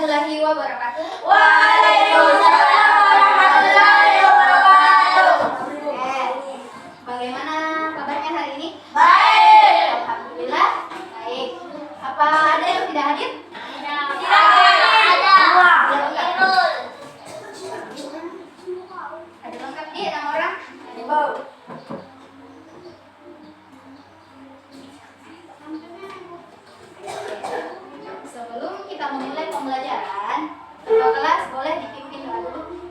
warahmatullahi wabarakatuh. Waalaikumsalam warahmatullahi wabarakatuh. Bagaimana kabarnya hari ini? Baik. Alhamdulillah baik. Apa ada yang tidak hadir? Tidak ada. Ada lengkap dia 6 orang? Sebelum kita memulai pembelajaran, ketua kelas boleh dipimpin doa dulu.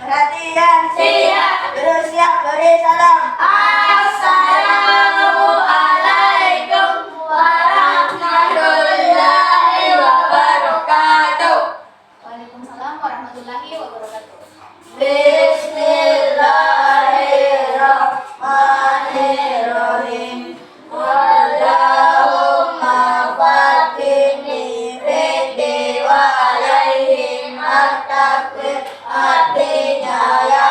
Perhatian. Siap. Bersiap beri salam. Assalamualaikum warahmatullahi wabarakatuh. Waalaikumsalam warahmatullahi wabarakatuh. Bismillahirrahmanirrahim. Allahumma fatihni fiddi wa alaihim at-takbir. Artinya ya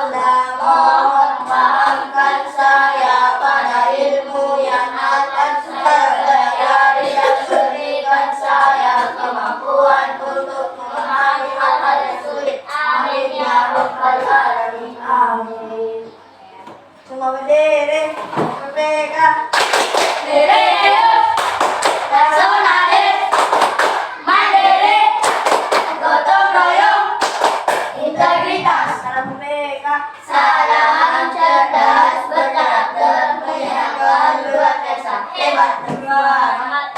Allah mohon maafkan saya pada ilmu yang akan saya yang berikan saya kemampuan untuk memahami hal-hal yang sulit. Amin ya rabbal alamin. Amin. Semua berdiri, merdeka. Berdiri, nasionalis, mandiri, gotong royong, integritas. Salam merdeka. Salam cerdas, berkarakter, menyenangkan, luar biasa, hebat, semangat.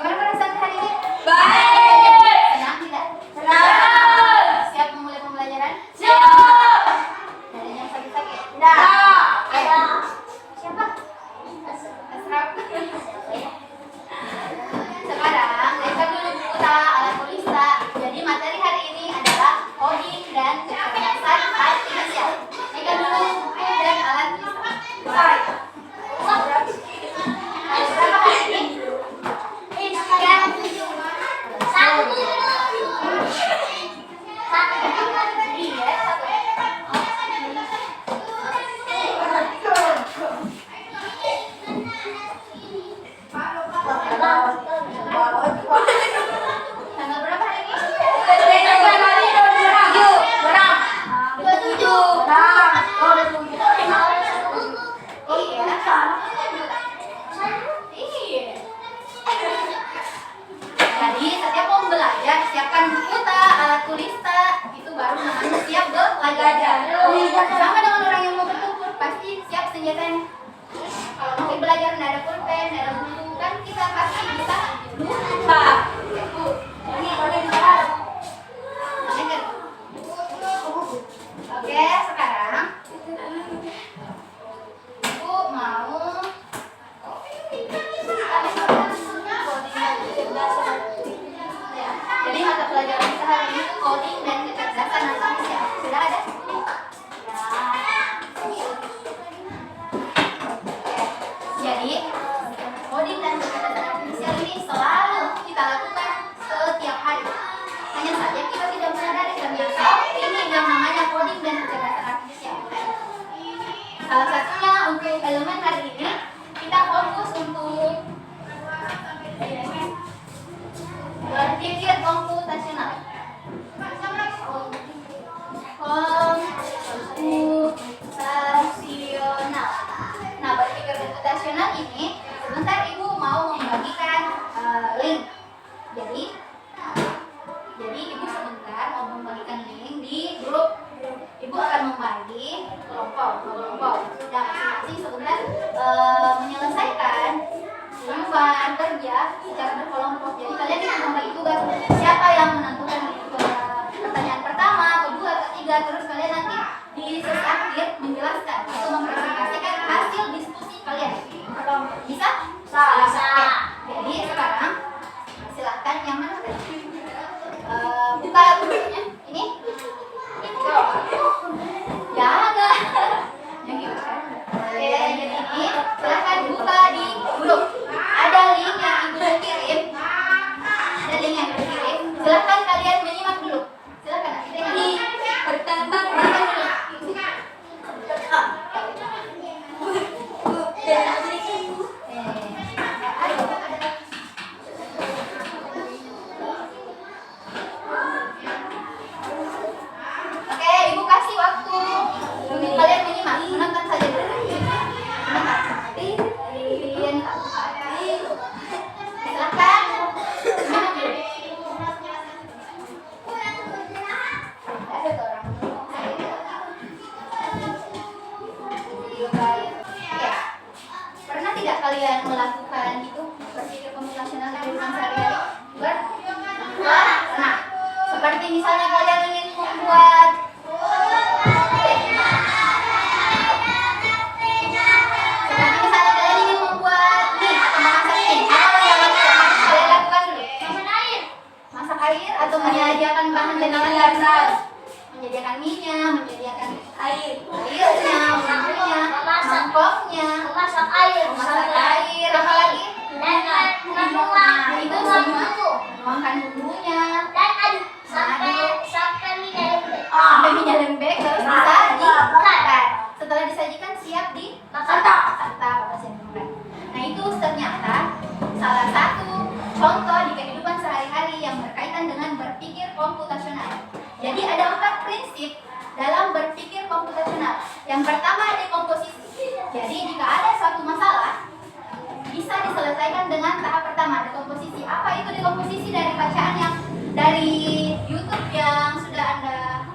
Gimana perasaan hari ini? Baik. Senang tidak? Senang. Siap memulai pembelajaran? Siap. Ada yang sakit-sakit? Tidak. Ada. Siapa? Asraf. Sekarang lihat dulu buku alat tulista. Jadi materi hari ini adalah coding dan kecerdasan artifisial. Lihat dulu buku dan alat tulista. Ada berapa hari ini? Tanggal berapa hari ini? 27. Iya. Jadi setiap mau belajar siapkan buku alat tulis itu baru namanya siap belajar. Sama dengan orang yang mau bertutur pasti siap senjatanya. Kalau mau belajar nggak ada pulpen, nggak ada buku kan kita pasti bisa lupa. Oke, sekarang Ibu mau jadi mata pelajaran kita hari ini itu coding dan kecerdasan artifisial. Sudah ada? Jadi coding dan kecerdasan artifisial ini selalu kita lakukan setiap hari. Hanya saja kita tidak menyadari dan biasa ini yang namanya coding dan kecerdasan artifisial. Salah satunya untuk elemen hari ini kita fokus untuk berpikir komputasional. Nah, berpikir komputasional ini sebentar Ibu mau membagikan link. Jadi Ibu sebentar mau membagikan link di grup. Ibu akan membagi kelompok. Dan masing-masing sebentar menyelesaikan lembar kerja secara berkelompok. Jadi kalian bisa membagi tugas. Siapa yang menentukan pertanyaan pertama, kedua, ketiga, terus kalian nanti di sesi akhir menjelaskan atau mempresentasikan hasil diskusi kalian. Bisa? Bisa. Jadi sekarang silahkan yang mana? Buka grupnya. Ini? Jangan. Yang gitu kan? Oke, jadi ini silahkan buka di grup. Ada link yang Ibu kirim kenalan dari kelas, menyediakan minyak, menyediakan airnya, bumbunya, mangkoknya, Memasak air. memasak air, apa lagi? Dan Itu semua menuangkan bumbunya, dan aduk sampai minyak lembek. sampai minyak lembek terus disajikan. Setelah disajikan siap Santap. apa sih makan. Nah itu ternyata salah satu contoh di kehidupan sehari-hari yang berkaitan dengan berpikir komputasional. Jadi ada 4 prinsip dalam berpikir komputasional. Yang pertama dekomposisi. Jadi jika ada suatu masalah bisa diselesaikan dengan tahap pertama dekomposisi. Apa itu dekomposisi? Dari bacaan yang dari YouTube yang sudah Anda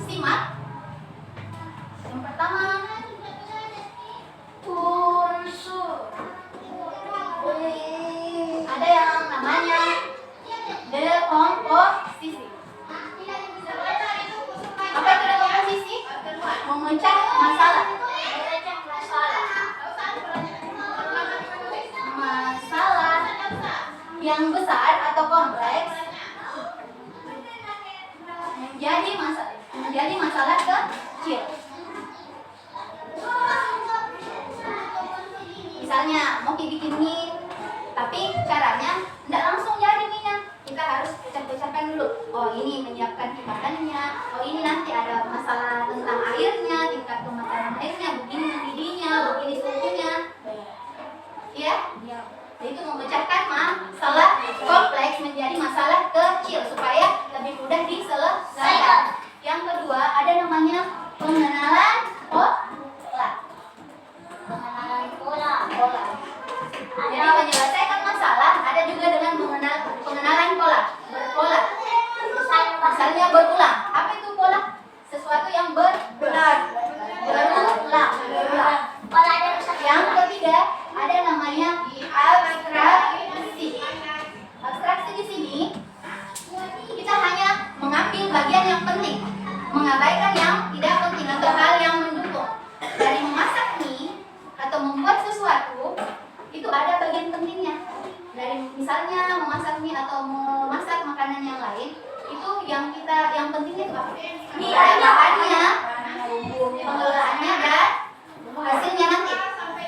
simak. Yang pertama ada yang namanya dekomposisi. Apa itu dekomposisi? Memecah masalah. Masalah yang besar atau kompleks menjadi masalah kecil. Misalnya mau bikin mie, tapi caranya tidak langsung jadi mie-nya. Kita harus pecah-pecahkan dulu. Oh ini menyiapkan kipatannya. Oh ini nanti ada masalah tentang airnya, tingkat kematangan airnya, begini mendidihnya, begini suhunya. Ya? Itu memecahkan masalah kompleks menjadi masalah kecil supaya lebih mudah diselesaikan. Yang kedua ada namanya pengenalan pola. Jadi menyelesaikan masalah ada juga dengan pengenalan pola, berpola. Misalnya berulang. Apa itu pola? Sesuatu yang berulang. Yang ketiga ada namanya abstraksi. Abstraksi di sini kita hanya mengambil bagian yang penting, mengabaikan yang tidak penting atau hal yang mendukung. Dari memasak mie atau membuat sesuatu itu ada bagian pentingnya. Dari misalnya memasak mie atau memasak makanan yang lain itu yang pentingnya itu apa? Bahannya, pengelolaannya dan hasilnya nanti.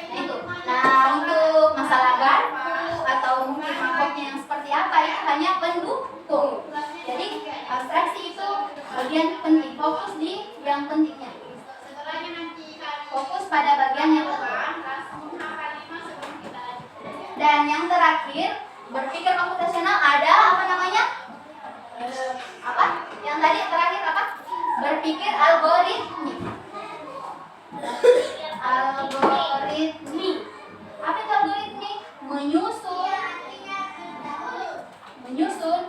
Nah itu. Nah untuk masalah garpu atau mungkin mangkoknya yang seperti apa itu hanya pendukung. Jadi abstraksi itu bagian penting, fokus di yang pentingnya. Fokus pada bagian yang penting. Dan yang terakhir berpikir komputasional ada apa namanya? Apa? Yang tadi terakhir apa? Berpikir algoritmik. Algoritmik. Apa itu algoritmik? Menyusun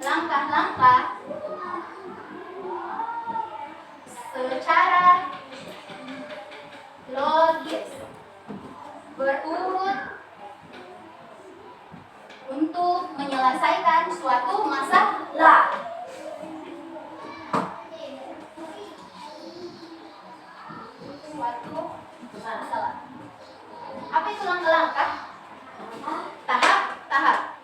langkah-langkah secara logis berurut untuk menyelesaikan suatu masalah. Apa itu langkah-langkah? Tahap-tahap,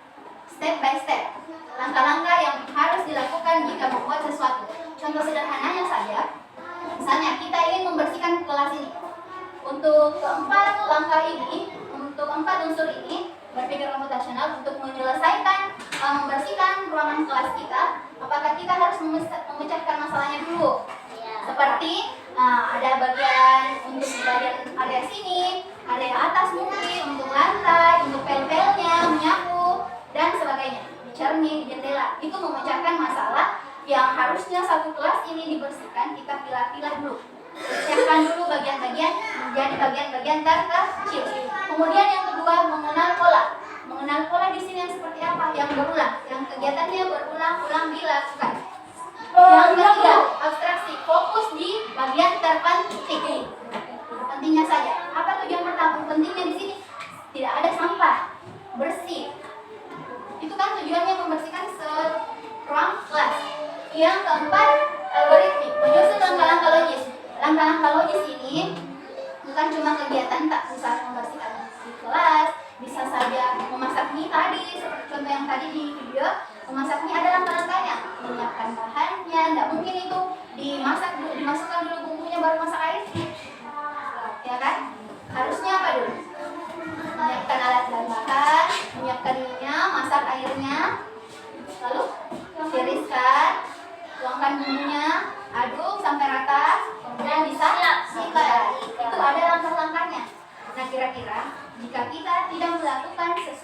step by step. Langkah-langkah yang harus dilakukan jika membuat sesuatu. Contoh sederhananya saja, misalnya kita ingin membersihkan kelas ini. Untuk keempat langkah ini, untuk 4 unsur ini, berpikir komputasional untuk menyelesaikan membersihkan ruangan kelas kita, apakah kita harus memecahkan masalahnya dulu? Seperti ada bagian untuk bagian area sini, area atas mungkin, untuk lantai, untuk pel-pelnya, menyapu, dan sebagainya. Cermin, jendela, itu memecahkan masalah yang harusnya satu kelas ini dibersihkan, kita pilah-pilah dulu. Pecahkan dulu bagian-bagian menjadi bagian-bagian terkecil. Kemudian yang kedua, mengenal pola. Mengenal pola di sini yang seperti apa? Yang berulang, yang kegiatannya berulang-ulang dilakukan. Yang ketiga, abstraksi, fokus di bagian terpenting. Pentingnya saja. Apa tujuan pertama? Pentingnya di sini tidak ada sampah, bersih. Itu kan tujuannya membersihkan ruang kelas. Yang keempat, algoritmik, menyusun langkah-langkah logis. Langkah-langkah logis ini bukan cuma kegiatan tak misalnya membersihkan di kelas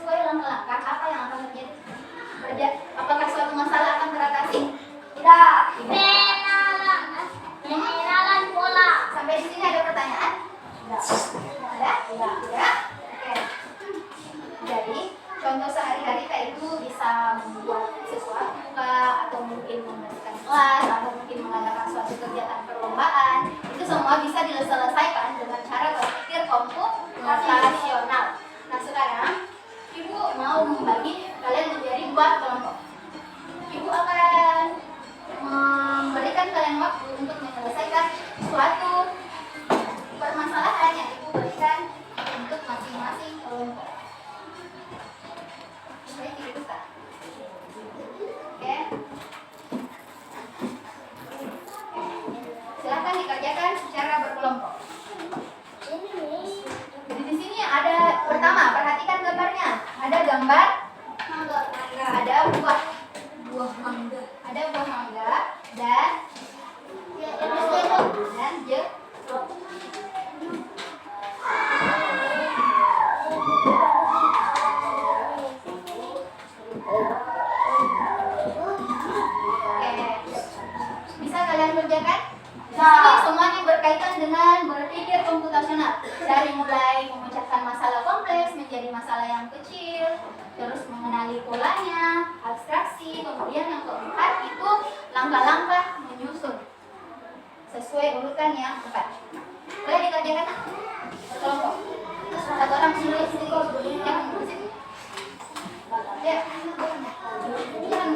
sesuai langkah-langkah apa yang akan terjadi. Apakah suatu masalah akan teratasi? Tidak. Tidak. Pengenalan pola. Sampai di sini ada pertanyaan? Tidak. Ada? Tidak. Oke. Jadi contoh sehari-hari Kak itu bisa membuat sesuatu Kak, atau mungkin membersihkan kelas, atau mungkin mengadakan suatu kegiatan perlombaan. Itu semua bisa diselesaikan dengan cara berpikir komputasional. Nah sekarang Ibu mau membagi kalian menjadi 2 kelompok. Ibu akan memberikan kalian waktu untuk menyelesaikan suatu permasalahan yang Ibu berikan untuk masing-masing kelompok. Saya tidak buka. Oke. Silakan dikerjakan secara berkelompok. Jadi di sini ada pertama, perhatikan gambarnya. Ada gambar mangga, ada buah mangga, ada buah mangga dan jeruk. Bisa kalian kerjakan? Di sini semuanya berkaitan dengan berpikir komputasional. Dari mulai memecahkan masalah kompleks menjadi masalah yang kecil, terus mengenali polanya, abstraksi, kemudian yang keempat itu langkah-langkah menyusun sesuai urutan yang 4. Boleh dikerjakan? Kelompok. Satu orang menulis di jangan menulis itu. Ya. Jangan.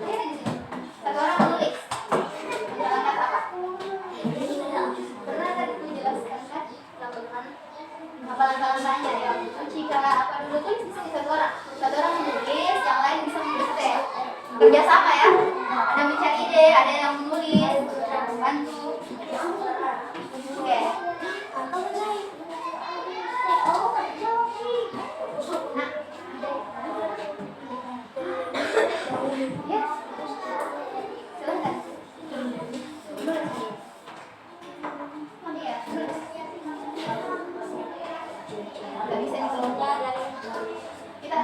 Lihat di sini. Satu orang menulis. Langkah apa? Pernah tadi aku jelaskan kan? Apa langkah-langkahnya ya? Cuci kah? Apa dulu tulis di sini satu orang. Satu orang menulis, yang lain bisa mendikte. Kerja sama ya. Ada mencari ide, ada yang menulis, membantu. Oke. Nah. Ya. Silakan. Oh iya. Nggak bisa dikelompok. Kita.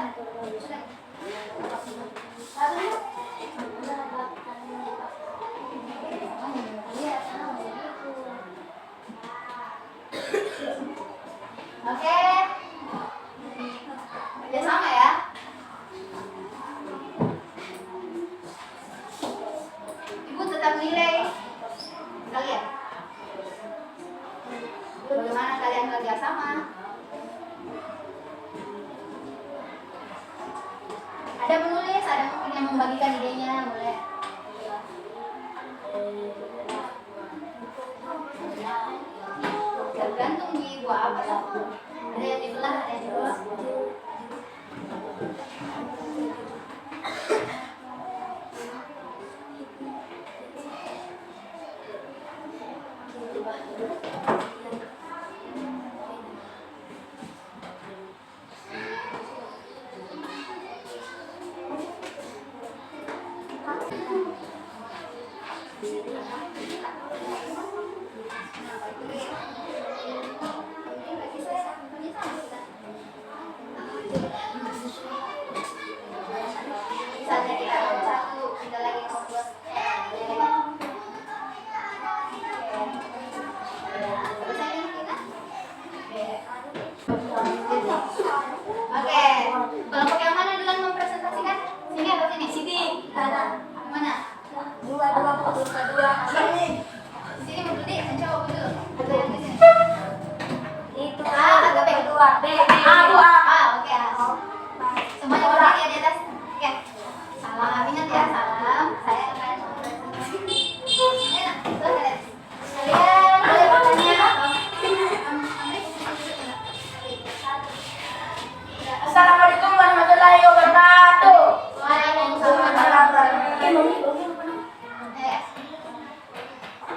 Oke. Kerja sama ya. Ibu tetap nilai kalian. Bagaimana kalian kerja sama? Ada menulis, ada mungkin yang membagikan idenya, boleh. Tergantung di buah apa tuh. Ada yang dibelah, ada yang dibelah. Misalnya kita nomor 1, kita lagi nomor 2. Oke, kelompok yang mana duluan mempresentasikan? Sini atau sini? Sini. Mana? 2, 2. Sini. Di sini berdiri, yang cowok betul. Atau yang di sini? Itu A atau B? B. Oke. Semuanya berdiri ya di atas. Oke. Salam, ingat ya, salam. Saya akan mempresentasikan. Enak, silahkan. Kalian boleh bertanya atau Assalamualaikum warahmatullahi wabarakatuh. Waalaikumsalam.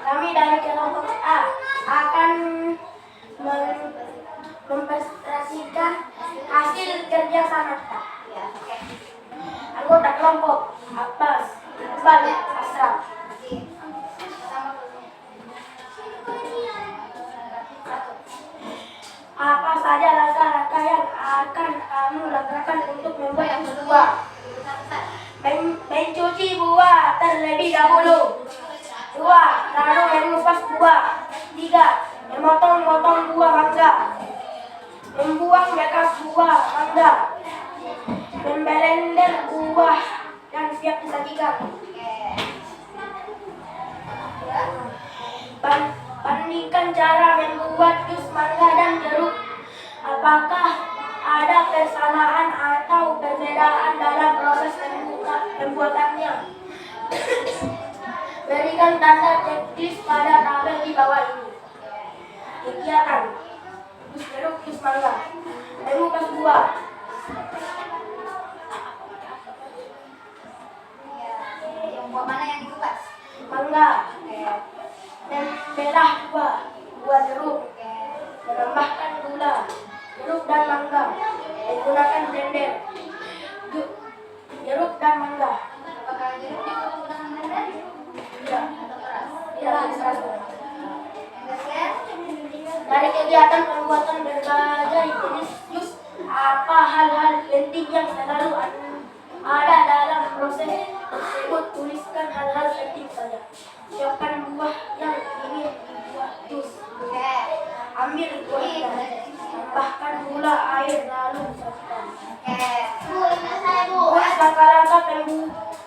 Kami dari kelompok A akan mempresentasikan hasil kerja sama kita. Ya, oke. Anggota kelompok Abbas, Iqbal, Asraf. Apa saja langkah-langkah yang akan kami kamu lakukan untuk membuat jus buah? Mencuci buah terlebih dahulu. 2. Lalu mengupas buah. 3. Memotong-motong buah mangga. Membuang bekas buah mangga. Memblender buah dan siap disajikan. Bandingkan cara membuat jus mangga dan jeruk. Apakah ada persamaan atau perbedaan dalam proses pembuatannya? Berikan tanda checklist pada tabel di bawah ini. Kegiatan: jus jeruk, jus mangga. Mengupas buah. Yang buah mana yang dikupas? Mangga. Membelah buah jeruk. Menambahkan gula, jeruk dan mangga. Menggunakan blender. Jeruk dan mangga. Apakah jeruk juga menggunakan blender? Tidak. Atau keras? Tidak keras. Yang ketiga, Dari kegiatan pembuatan berbagai jenis jus, apa hal-hal penting yang selalu ada dalam proses tersebut? Tuliskan hal-hal penting saja. Siapkan buah yang ingin dibuat jus. Ambil buahnya, tambahkan gula, air, lalu disajikan. Bu, ini saya bu. Tulis langkah-langkah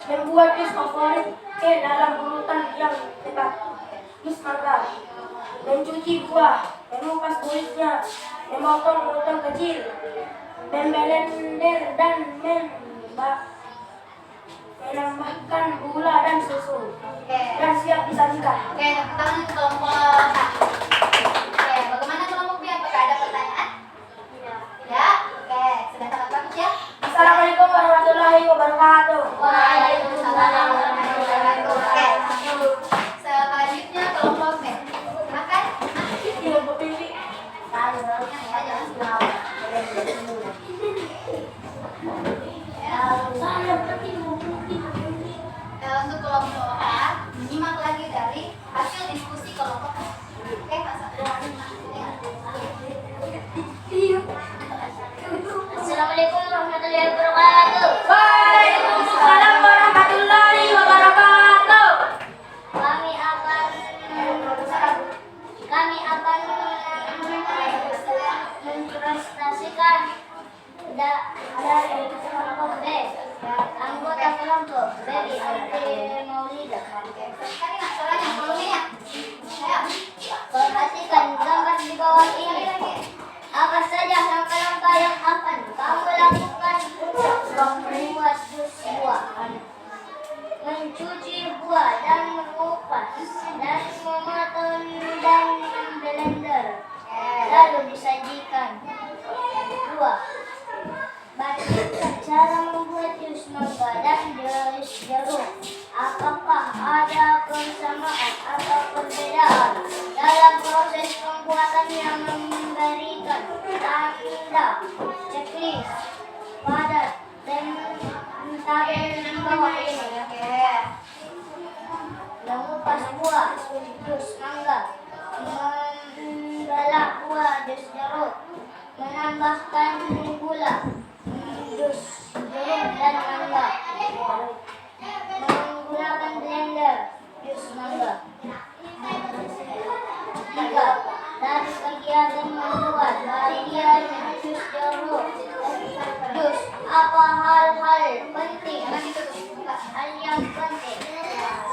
membuat jus favorit dalam urutan yang tepat. Jus mangga: mencuci buah, mengupas kulitnya, memotong-motong kecil, memblender dan menambahkan gula dan susu, dan siap disajikan. Oke, tepuk tangan untuk kelompok A. Oke, bagaimana kelompok B? Apakah ada pertanyaan? Tidak. Oke, sudah sangat bagus ya. Assalamualaikum warahmatullahi wabarakatuh. Waalaikumsalam warahmatullahi wabarakatuh. Oke, selanjutnya kelompok B. Silakan. Kelompok ini. Ya, jangan sebelah. Untuk kelompok A, menyimak lagi dari hasil diskusi kelompok A. Oke, Pak Sabda. Assalamualaikum warahmatullahi wabarakatuh. Waalaikumsalam warahmatullahi wabarakatuh. Kami akan mempresentasikan dari kelompok B. Anggota kelompok Baby Ante Maulida. Sekali nak suaranya, volumenya. Ayo. Perhatikan gambar di bawah ini. Apa saja langkah-langkah yang akan kamu lakukan untuk membuat jus buah? Mencuci buah dan mengupas dan memotong dan blender, lalu disajikan. 2. Bandingkan cara membuat jus mangga dan jus jeruk. Apakah ada persamaan atau perbedaan dalam proses pembuatan yang memberikan tanda checklist pada tabel di bawah ini. Mengupas buah, jus mangga. Membelah buah, jus jeruk. Menambahkan gula, jus jeruk dan mangga. Menggunakan blender, jus mangga. 3. Dari kegiatan membuat varian jus jeruk. Jus, apa hal-hal penting? Hal yang penting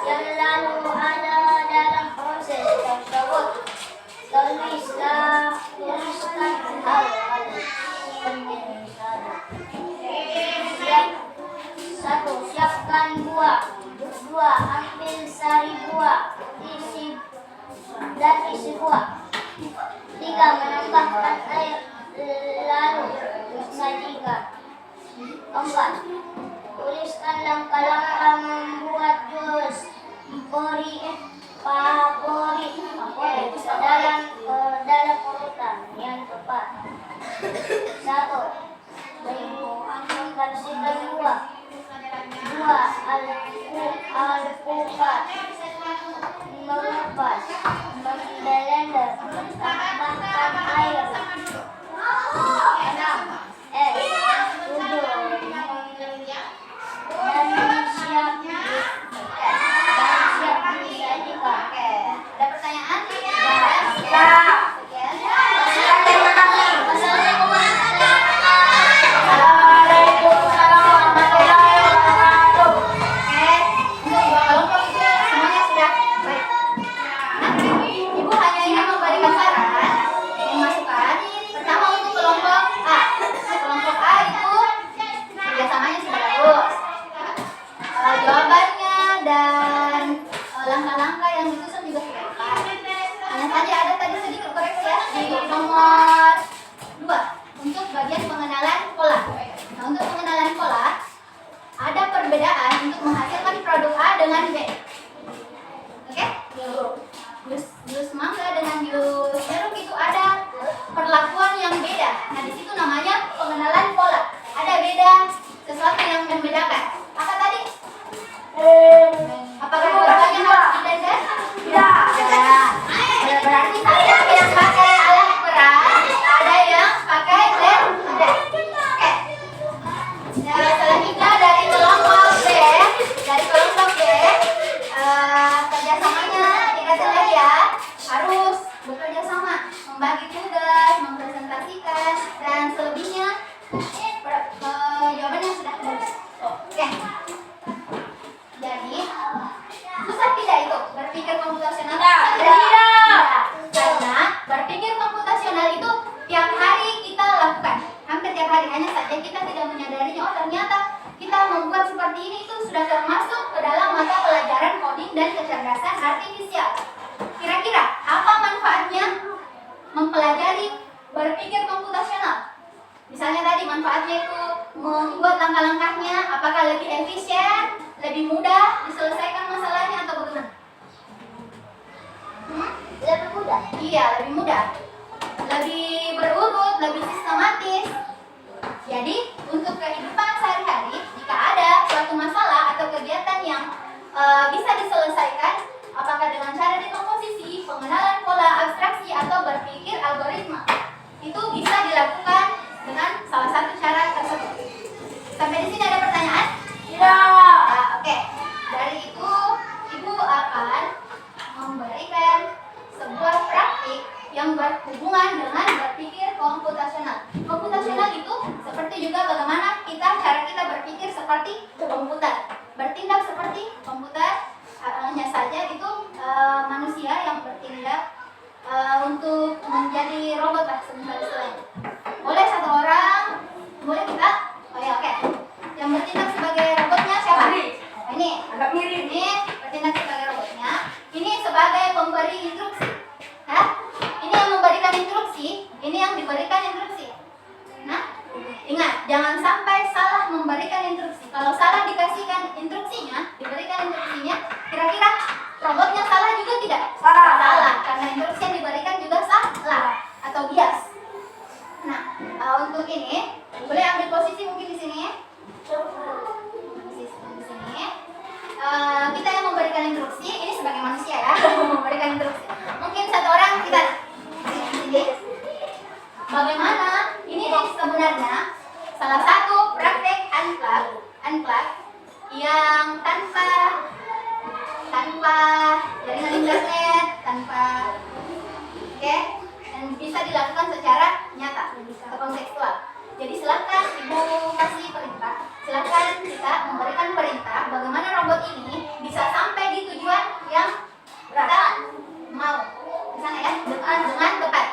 yang lalu ada dalam proses tersebut. Tuliskan hal-hal penting saja. 1. Siapkan buah. 2. Ambil sari buah, isi buah. 3. Menambahkan air, lalu sajikan. 4. Tuliskan langkah-langkah membuat jus favorit dalam urutan yang tepat. 1. Membersihkan buah. 2. Alpukat, mengupas, memblender, tambahkan air. 6. Nah, selanjutnya dari kelompok B, kerjasamanya dikasih lagi ya, harus bekerja sama, membagi tugas, mempresentasikan, dan selebihnya jawabannya sudah bagus. Oke. Jadi susah tidak itu berpikir komputasional? Tidak. Karena berpikir komputasional itu tiap hari kita lakukan, hampir tiap hari. Hanya saja kita tidak menyadarinya. Oh, ternyata kita membuat seperti ini itu sudah termasuk ke dalam mata pelajaran coding dan kecerdasan artifisial. Kira-kira apa manfaatnya mempelajari berpikir komputasional? Misalnya tadi manfaatnya itu membuat langkah-langkahnya apakah lebih efisien, lebih mudah diselesaikan masalahnya atau bagaimana? Lebih mudah. Iya, lebih mudah, lebih berurut, lebih sistematis. Jadi untuk kehidupan sehari-hari, jika ada suatu masalah atau kegiatan yang bisa diselesaikan, apakah dengan cara dekomposisi, pengenalan pola abstraksi, atau berpikir algoritma, itu bisa dilakukan dengan salah satu cara tersebut. Sampai di sini ada pertanyaan? Tidak. Nah, oke. Dari itu, Ibu akan memberikan sebuah praktik yang berhubungan dengan berpikir komputasional. Komputasional itu seperti juga bagaimana cara kita berpikir seperti komputer, bertindak seperti komputer. Hanya saja itu manusia yang bertindak untuk menjadi robot lah sebentar istilahnya. Boleh satu orang, boleh kita? Oh ya, oke. Yang bertindak sebagai robotnya siapa? Ini Agak mirip. ini bertindak sebagai robotnya. Ini sebagai pemberi instruksi. Hah? Ini yang memberikan instruksi, ini yang diberikan instruksi. Nah, ingat, jangan sampai salah memberikan instruksi. Kalau salah dikasihkan instruksinya, diberikan instruksinya, kira-kira robotnya salah juga tidak? Salah. Salah, karena instruksi yang diberikan juga salah atau bias. Nah, untuk ini boleh ambil posisi mungkin di sini. Posisi di sini. Kita yang memberikan instruksi, ini sebagai manusia ya, memberikan instruksi. Mungkin satu orang kita sini. Bagaimana? Ini sebenarnya salah satu praktek unplug yang tanpa jaringan internet, dan bisa dilakukan secara nyata atau kontekstual. Jadi silakan Ibu kasih perintah, silakan kita memberikan perintah bagaimana robot ini bisa sampai di tujuan yang kita mau. Di sana ya, dengan tepat.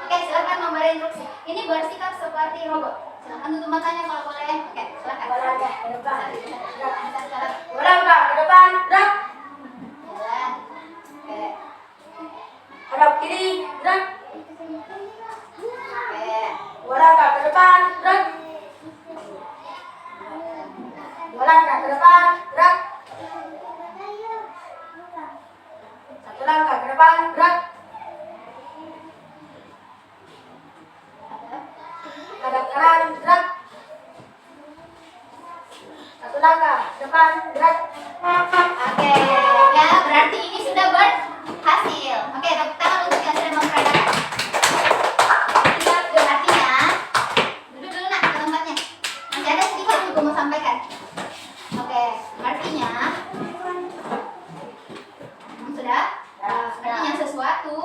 Oke, silakan memberi instruksi. Ini bersikap seperti robot. Silakan tutup matanya kalau boleh. Oke, silakan. Olahraga ke depan. Jalan. Olahraga ke depan. Gerak. Jalan. Oke. Hadap kiri. Gerak. Oke. Olahraga ke depan. Gerak. Olahraga ke depan. Gerak. Satu langkah ke depan. Gerak. Hadap kanan. Gerak. Satu langkah ke depan. Gerak. Oke, ya berarti ini sudah berhasil. Oke, tepuk tangan untuk yang sudah mempraktekkan. Artinya, duduk dulu nak ke tempatnya. Masih ada sedikit yang Ibu mau sampaikan. Oke, artinya sudah. Artinya sesuatu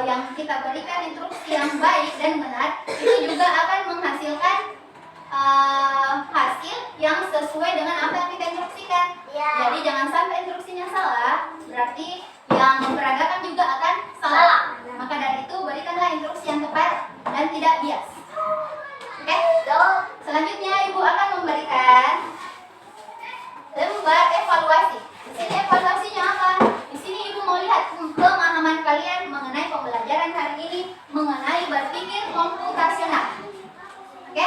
yang kita berikan instruksi yang baik dan benar itu juga akan menghasilkan hasil yang sesuai dengan apa yang kita instruksikan. Jadi jangan sampai instruksinya salah, berarti yang memperagakan juga akan salah. Maka dari itu berikanlah instruksi yang tepat dan tidak bias. Oke? Selanjutnya Ibu akan memberikan lembar evaluasi. Di sini evaluasinya apa? Di sini Ibu mau lihat pemahaman kalian mengenai pembelajaran hari ini mengenai berpikir komputasional. Oke?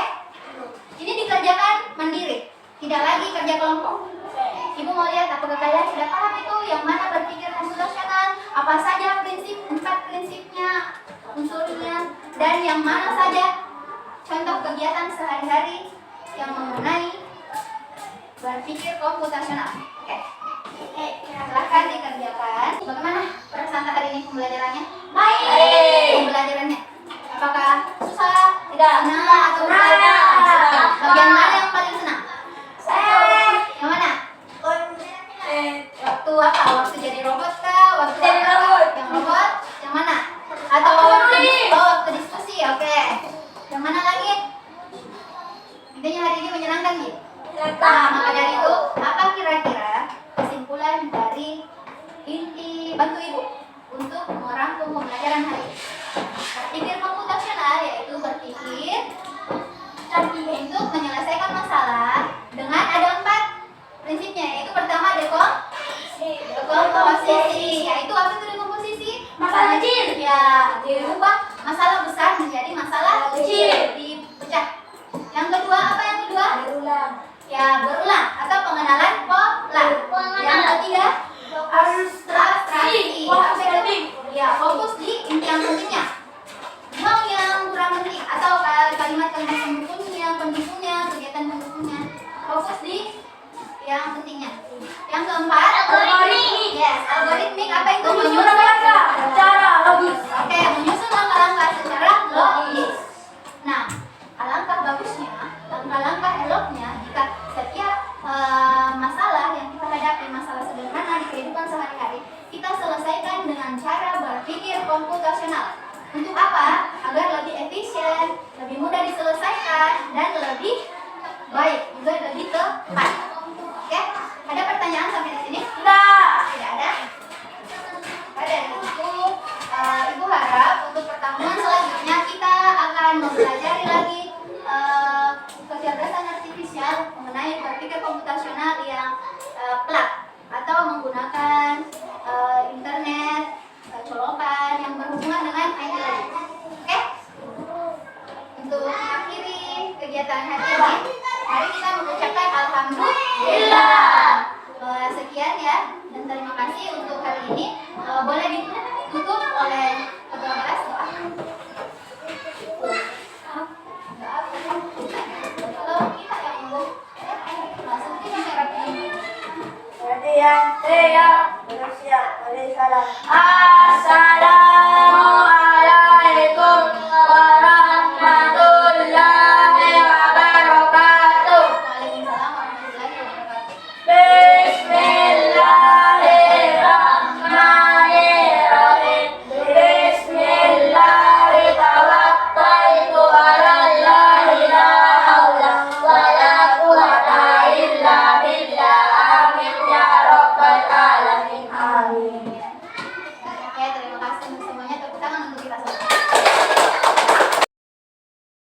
Ini dikerjakan mandiri, tidak lagi kerja kelompok. Ibu mau lihat apakah kalian sudah paham itu yang mana berpikir komputasional, apa saja empat prinsipnya, unsurnya, dan yang mana saja contoh kegiatan sehari-hari yang mengenai berpikir komputasional. Oke. Silahkan dikerjakan. Bagaimana perasaan hari ini pembelajarannya? Baik. Pembelajarannya apakah susah, tidak, atau bagian mana yang paling Nah, maka dari itu, apa kira-kira kesimpulan dari inti bantu ibu untuk merangkum pembelajaran hari ini? Berpikir komputasional yaitu berpikir untuk menyelesaikan masalah dengan ada 4 prinsipnya, yaitu pertama dekomposisi, yaitu apa itu dekomposisi? Masalah kecil. Ya, dirubah masalah besar menjadi masalah kecil, dipecah. Yang kedua apa yang kedua? Berulang. Ya, berulang atau pengenalan pola. Yang ketiga, abstraksi. Fokus Apa itu? penting. Ya, fokus di inti yang pentingnya. Buang yang kurang penting atau kalimat-kalimat pendukungnya, kegiatan pendukungnya. Fokus di yang pentingnya. Yang keempat, Algoritmik. Yes, algoritmik apa itu? Menyusun langkah secara logis. Oke, menyusun langkah-langkah secara logis. Nah, alangkah bagusnya, langkah-langkah eloknya jika setiap masalah yang kita hadapi, masalah sederhana di kehidupan sehari-hari, kita selesaikan dengan cara berpikir komputasional. Untuk apa? Agar lebih efisien, lebih mudah diselesaikan, dan lebih baik, juga lebih tepat. Oke, ada pertanyaan sampai di sini? Tidak. Tidak ada? Pada itu, Ibu harap untuk pertemuan selanjutnya kita akan mempelajari lagi kecerdasan artifisial mengenai berpikir komputasional yang plug atau menggunakan internet, colokan yang berhubungan dengan IT. Oke? Untuk mengakhiri kegiatan hari ini, mari kita mengucapkan alhamdulillah. Sekian ya, dan terima kasih untuk hari ini. Boleh ditutup oleh ketua kelas doa. Kalau kita yang ngomong, langsung kita cara begini. Perhatian, saya manusia. Waalaikumsalam. Assalamualaikum.